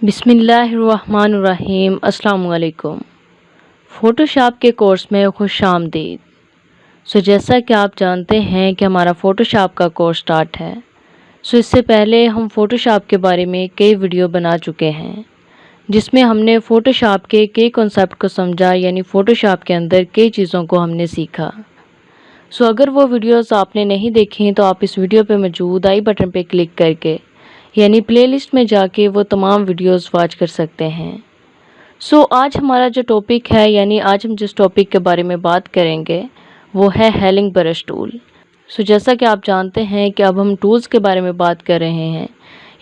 बिस्मिल्लाहिर्रहमानिर्रहीम। अस्सलाम वालेकुम। फ़ोटोशॉप के कोर्स में खुश आमदीद। जैसा कि आप जानते हैं कि हमारा फ़ोटोशॉप का कोर्स स्टार्ट है। इससे पहले हम फ़ोटोशॉप के बारे में कई वीडियो बना चुके हैं, जिसमें हमने फ़ोटोशॉप के कई कॉन्सेप्ट को समझा, यानी फ़ोटोशॉप के अंदर कई चीज़ों को हमने सीखा। अगर वो वीडियोस आपने नहीं देखी तो आप इस वीडियो पे मौजूद आई बटन पे क्लिक करके यानी प्लेलिस्ट में जाके वो तमाम वीडियोस वॉच कर सकते हैं। आज हमारा जो टॉपिक है, यानी आज हम जिस टॉपिक के बारे में बात करेंगे वो है हेलिंग ब्रश टूल। जैसा कि आप जानते हैं कि अब हम टूल्स के बारे में बात कर रहे हैं,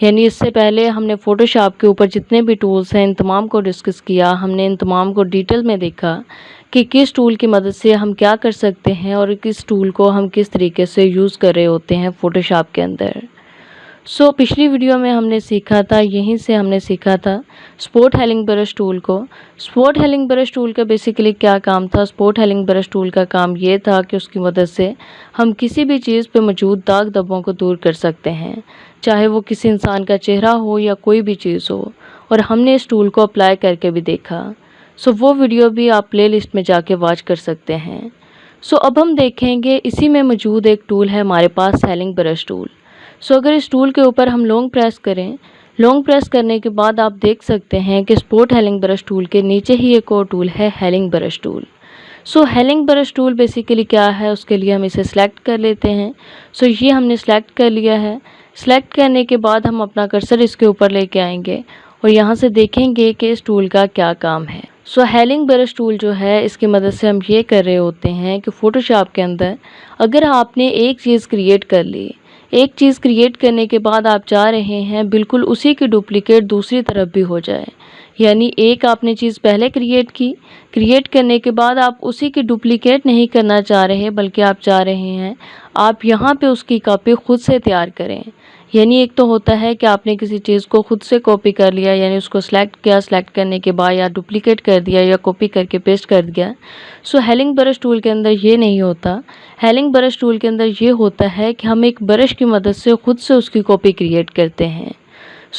यानी इससे पहले हमने फ़ोटोशॉप के ऊपर जितने भी टूल्स हैं इन तमाम को डिस्कस किया। हमने इन तमाम को डिटेल में देखा कि किस टूल की मदद से हम क्या कर सकते हैं और किस टूल को हम किस तरीके से यूज़ कर रहे होते हैं फ़ोटोशॉप के अंदर। पिछली वीडियो में हमने सीखा था, यहीं से हमने सीखा था स्पॉट हेलिंग ब्रश टूल को। स्पॉट हेलिंग ब्रश टूल का बेसिकली क्या काम था? स्पॉट हेलिंग ब्रश टूल का काम ये था कि उसकी मदद से हम किसी भी चीज़ पे मौजूद दाग धब्बों को दूर कर सकते हैं, चाहे वो किसी इंसान का चेहरा हो या कोई भी चीज़ हो। और हमने इस टूल को अप्लाई करके भी देखा। वो वीडियो भी आप प्ले लिस्ट में जाके वॉच कर सकते हैं। अब हम देखेंगे इसी में मौजूद एक टूल है हमारे पास, हेलिंग ब्रश टूल। अगर इस टूल के ऊपर हम लॉन्ग प्रेस करें, लॉन्ग प्रेस करने के बाद आप देख सकते हैं कि स्पॉट हेलिंग ब्रश टूल के नीचे ही एक और टूल है, hailing brush tool. Hailing brush tool basically क्या है, उसके लिए हम इसे सेलेक्ट कर लेते हैं। ये हमने सेलेक्ट कर लिया है। सेलेक्ट करने के बाद हम अपना कर्सर इसके ऊपर लेके आएंगे और यहाँ से देखेंगे कि इस टूल का क्या काम है। हेलिंग ब्रश टूल जो है, इसकी मदद से हम ये कर रहे होते हैं कि फ़ोटोशॉप के अंदर अगर आपने एक चीज़ क्रिएट कर ली, एक चीज़ क्रिएट करने के बाद आप चाह रहे हैं बिल्कुल उसी की डुप्लीकेट दूसरी तरफ भी हो जाए, यानी एक आपने चीज़ पहले क्रिएट की, क्रिएट करने के बाद आप उसी की डुप्लीकेट नहीं करना चाह रहे, बल्कि आप चाह रहे हैं आप यहाँ पे उसकी कॉपी खुद से तैयार करें। यानी एक तो होता है कि आपने किसी चीज़ को खुद से कॉपी कर लिया, यानी उसको सेलेक्ट किया, सेलेक्ट करने के बाद या डुप्लीकेट कर दिया या कॉपी करके पेस्ट कर दिया। हेलिंग ब्रश टूल के अंदर ये नहीं होता। हेलिंग ब्रश टूल के अंदर ये होता है कि हम एक ब्रश की मदद से खुद से उसकी कॉपी क्रिएट करते हैं।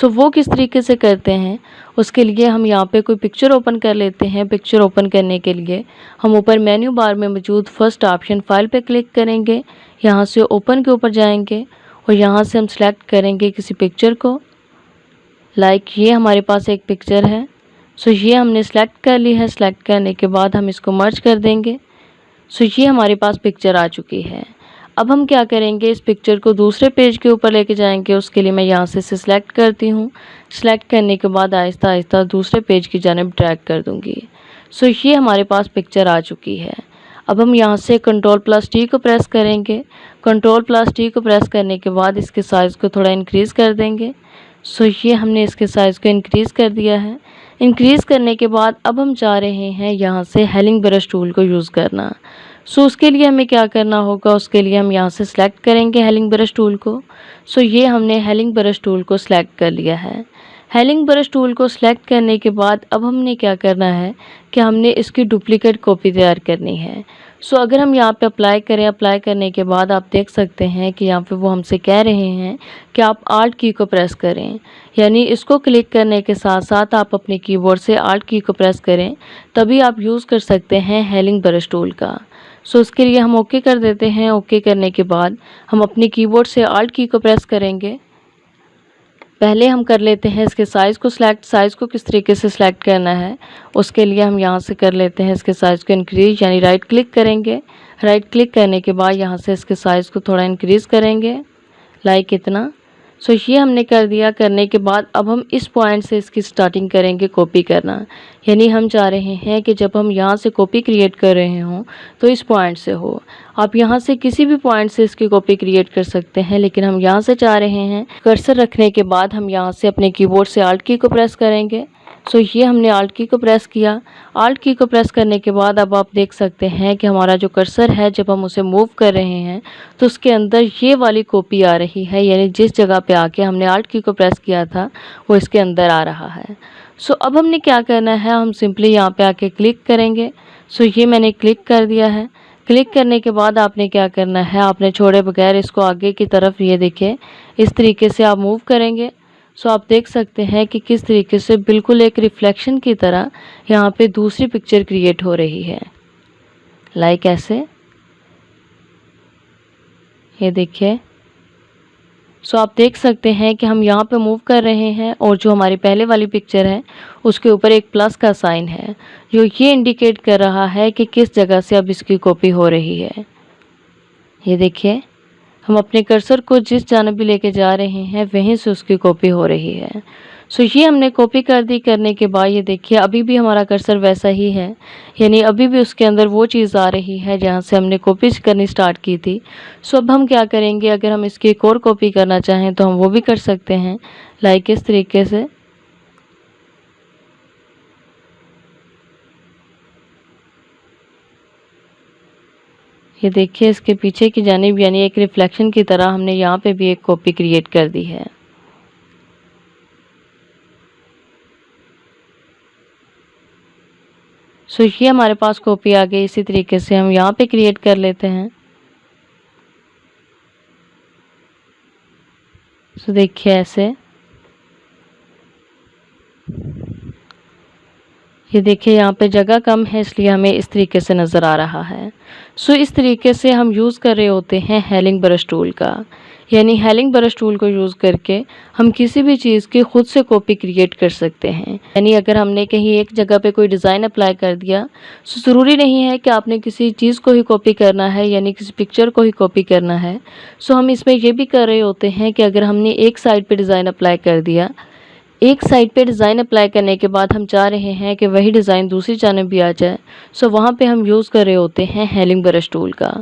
वो किस तरीके से करते हैं, उसके लिए हम यहाँ पे कोई पिक्चर ओपन कर लेते हैं। पिक्चर ओपन करने के लिए हम ऊपर मेन्यू बार में मौजूद फर्स्ट ऑप्शन फाइल पे क्लिक करेंगे, यहाँ से ओपन के ऊपर जाएंगे और यहाँ से हम सेलेक्ट करेंगे किसी पिक्चर को। ये हमारे पास एक पिक्चर है। ये हमने सेलेक्ट कर ली है। सेलेक्ट करने के बाद हम इसको मर्ज कर देंगे। ये हमारे पास पिक्चर आ चुकी है। अब हम क्या करेंगे, इस पिक्चर को दूसरे पेज के ऊपर लेके जाएंगे। उसके लिए मैं यहाँ से इसे सेलेक्ट करती हूँ। सेलेक्ट करने के बाद आहिस्ता आहिस्ता दूसरे पेज की जानिब ड्रैग कर दूँगी। ये हमारे पास पिक्चर आ चुकी है। अब हम यहाँ से Ctrl+T को प्रेस करेंगे। Ctrl+T को प्रेस करने के बाद इसके साइज़ को थोड़ा इंक्रीज़ कर देंगे। ये हमने इसके साइज़ को इंक्रीज़ कर दिया है। इंक्रीज़ करने के बाद अब हम चाह रहे हैं यहाँ से हेलिंग ब्रश टूल को यूज़ करना। उसके लिए हमें क्या करना होगा, उसके लिए हम यहाँ से सेलेक्ट करेंगे हेलिंग ब्रश टूल को। ये हमने हेलिंग ब्रश टूल को सेलेक्ट कर लिया है। हेलिंग ब्रश टूल को सेलेक्ट करने के बाद अब हमने क्या करना है कि हमने इसकी डुप्लीकेट कॉपी तैयार करनी है। अगर हम यहाँ पे अप्लाई करें, अप्लाई करने के बाद आप देख सकते हैं कि यहाँ पे वो हमसे कह रहे हैं कि आप आल्ट की को प्रेस करें, यानी इसको क्लिक करने के साथ साथ आप अपने कीबोर्ड से आल्ट की को प्रेस करें, तभी आप यूज़ कर सकते हैं हेलिंग ब्रश टूल का। उसके लिए हम ओके कर देते हैं। ओके करने के बाद हम अपने कीबोर्ड से आल्ट की को प्रेस करेंगे। पहले हम कर लेते हैं इसके साइज़ को सिलेक्ट। साइज़ को किस तरीके से सिलेक्ट करना है, उसके लिए हम यहाँ से कर लेते हैं इसके साइज़ को इंक्रीज़, यानी राइट क्लिक करेंगे। राइट क्लिक करने के बाद यहाँ से इसके साइज़ को थोड़ा इंक्रीज़ करेंगे, इतना। ये हमने कर दिया। करने के बाद अब हम इस पॉइंट से इसकी स्टार्टिंग करेंगे कॉपी करना, यानी हम चाह रहे हैं कि जब हम यहाँ से कॉपी क्रिएट कर रहे हों तो इस पॉइंट से हो। आप यहाँ से किसी भी पॉइंट से इसकी कॉपी क्रिएट कर सकते हैं, लेकिन हम यहाँ से चाह रहे हैं। कर्सर रखने के बाद हम यहाँ से अपने कीबोर्ड से आल्ट की को प्रेस करेंगे। ये हमने आल्ट की को प्रेस किया। आल्ट की को प्रेस करने के बाद अब आप देख सकते हैं कि हमारा जो कर्सर है, जब हम उसे मूव कर रहे हैं तो उसके अंदर ये वाली कॉपी आ रही है, यानी जिस जगह पे आके हमने आल्ट की को प्रेस किया था वो इसके अंदर आ रहा है। अब हमने क्या करना है, हम सिंपली यहाँ पे आके क्लिक करेंगे। ये मैंने क्लिक कर दिया है। क्लिक करने के बाद आपने क्या करना है, आपने छोड़े बगैर इसको आगे की तरफ, ये देखिए इस तरीके से आप मूव करेंगे। सो आप देख सकते हैं कि किस तरीके से बिल्कुल एक रिफ्लेक्शन की तरह यहाँ पे दूसरी पिक्चर क्रिएट हो रही है, लाइक ऐसे। ये देखिए। सो आप देख सकते हैं कि हम यहाँ पे मूव कर रहे हैं और जो हमारी पहले वाली पिक्चर है उसके ऊपर एक प्लस का साइन है, जो ये इंडिकेट कर रहा है कि किस जगह से अब इसकी कॉपी हो रही है। ये देखिए, हम अपने कर्सर को जिस जानब भी लेके जा रहे हैं वहीं से उसकी कॉपी हो रही है। सो ये हमने कॉपी कर दी। करने के बाद ये देखिए अभी भी हमारा कर्सर वैसा ही है, यानी अभी भी उसके अंदर वो चीज़ आ रही है जहाँ से हमने कॉपी करनी स्टार्ट की थी। सो अब हम क्या करेंगे, अगर हम इसकी एक और कॉपी करना चाहें तो हम वो भी कर सकते हैं, लाइक इस तरीके से। ये देखिए, इसके पीछे की जानिब यानी एक रिफ्लेक्शन की तरह हमने यहाँ पे भी एक कॉपी क्रिएट कर दी है। सो ये हमारे पास कॉपी आ गई। इसी तरीके से हम यहाँ पे क्रिएट कर लेते हैं। सो देखिए ऐसे। ये देखिए यहाँ पे जगह कम है इसलिए हमें इस तरीके से नज़र आ रहा है। सो इस तरीके से हम यूज़ कर रहे होते हैं हेलिंग ब्रश टूल का, यानी हेलिंग ब्रश टूल को यूज़ करके हम किसी भी चीज़ की खुद से कॉपी क्रिएट कर सकते हैं। यानी अगर हमने कहीं एक जगह पे कोई डिज़ाइन अप्लाई कर दिया, सो ज़रूरी नहीं है कि आपने किसी चीज़ को ही कॉपी करना है, यानी किसी पिक्चर को ही कॉपी करना है। सो हम इसमें ये भी कर रहे होते हैं कि अगर हमने एक साइड पे डिज़ाइन अप्लाई कर दिया, एक साइड पे डिज़ाइन अप्लाई करने के बाद हम चाह रहे हैं कि वही डिज़ाइन दूसरी जानब भी आ जाए, सो वहाँ पे हम यूज़ कर रहे होते हैं हेलिंग ब्रश टूल का।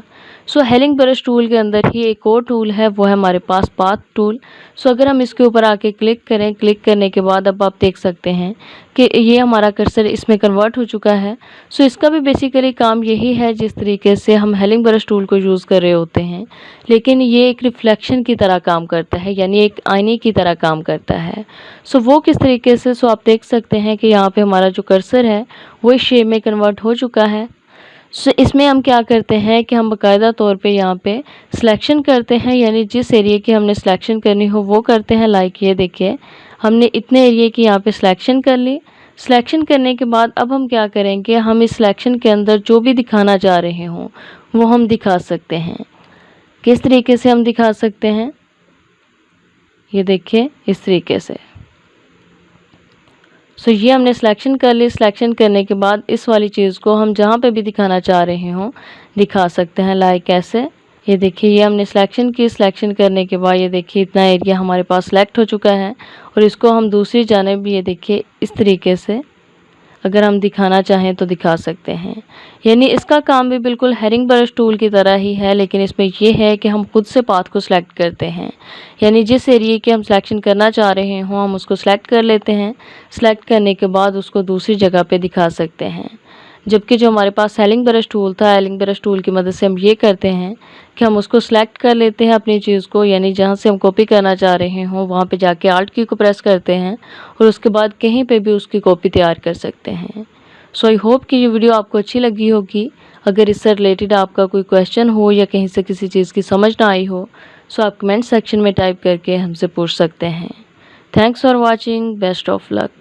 सो हेलिंग ब्रश टूल के अंदर ही एक और टूल है, वो है हमारे पास पाथ टूल। सो अगर हम इसके ऊपर आके क्लिक करें, क्लिक करने के बाद अब आप देख सकते हैं कि ये हमारा कर्सर इसमें कन्वर्ट हो चुका है। सो इसका भी बेसिकली काम यही है जिस तरीके से हम हेलिंग ब्रश टूल को यूज़ कर रहे होते हैं, लेकिन ये एक रिफ्लेक्शन की तरह काम करता है, यानी एक आईने की तरह काम करता है। सो वो किस तरीके से, सो आप देख सकते हैं कि यहाँ पे हमारा जो कर्सर है वो इस शेप में कन्वर्ट हो चुका है। सो इसमें हम क्या करते हैं कि हम बाकायदा तौर पे यहाँ पे सिलेक्शन करते हैं, यानी जिस एरिया की हमने सिलेक्शन करनी हो वो करते हैं। लाइक ये देखिए, हमने इतने एरिया की यहाँ पे सिलेक्शन कर ली। सिलेक्शन करने के बाद अब हम क्या करेंगे, हम इस सिलेक्शन के अंदर जो भी दिखाना चाह रहे हों वो हम दिखा सकते हैं। किस तरीके से हम दिखा सकते हैं, ये देखिए इस तरीके से। सो ये हमने सिलेक्शन कर ली। सिलेक्शन करने के बाद इस वाली चीज़ को हम जहाँ पे भी दिखाना चाह रहे हों दिखा सकते हैं, लाइक ऐसे। ये देखिए, ये हमने सिलेक्शन की। सिलेक्शन करने के बाद ये देखिए इतना एरिया हमारे पास सिलेक्ट हो चुका है और इसको हम दूसरी जानिब भी ये देखिए इस तरीके से अगर हम दिखाना चाहें तो दिखा सकते हैं। यानी इसका काम भी बिल्कुल हेलिंग ब्रश टूल की तरह ही है, लेकिन इसमें यह है कि हम खुद से पाथ को सिलेक्ट करते हैं, यानी जिस एरिया की हम सिलेक्शन करना चाह रहे हों हम उसको सिलेक्ट कर लेते हैं। सिलेक्ट करने के बाद उसको दूसरी जगह पे दिखा सकते हैं। जबकि जो हमारे पास हेलिंग ब्रश टूल था, हेलिंग ब्रश टूल की मदद से हम ये करते हैं कि हम उसको सिलेक्ट कर लेते हैं अपनी चीज़ को, यानी जहाँ से हम कॉपी करना चाह रहे हों वहाँ पे जाके आल्ट की को प्रेस करते हैं और उसके बाद कहीं पे भी उसकी कॉपी तैयार कर सकते हैं। सो आई होप कि ये वीडियो आपको अच्छी लगी होगी। अगर इससे रिलेटेड आपका कोई क्वेश्चन हो या कहीं से किसी चीज़ की समझ ना आई हो, सो आप कमेंट सेक्शन में टाइप करके हमसे पूछ सकते हैं। Thanks for watching, best of luck.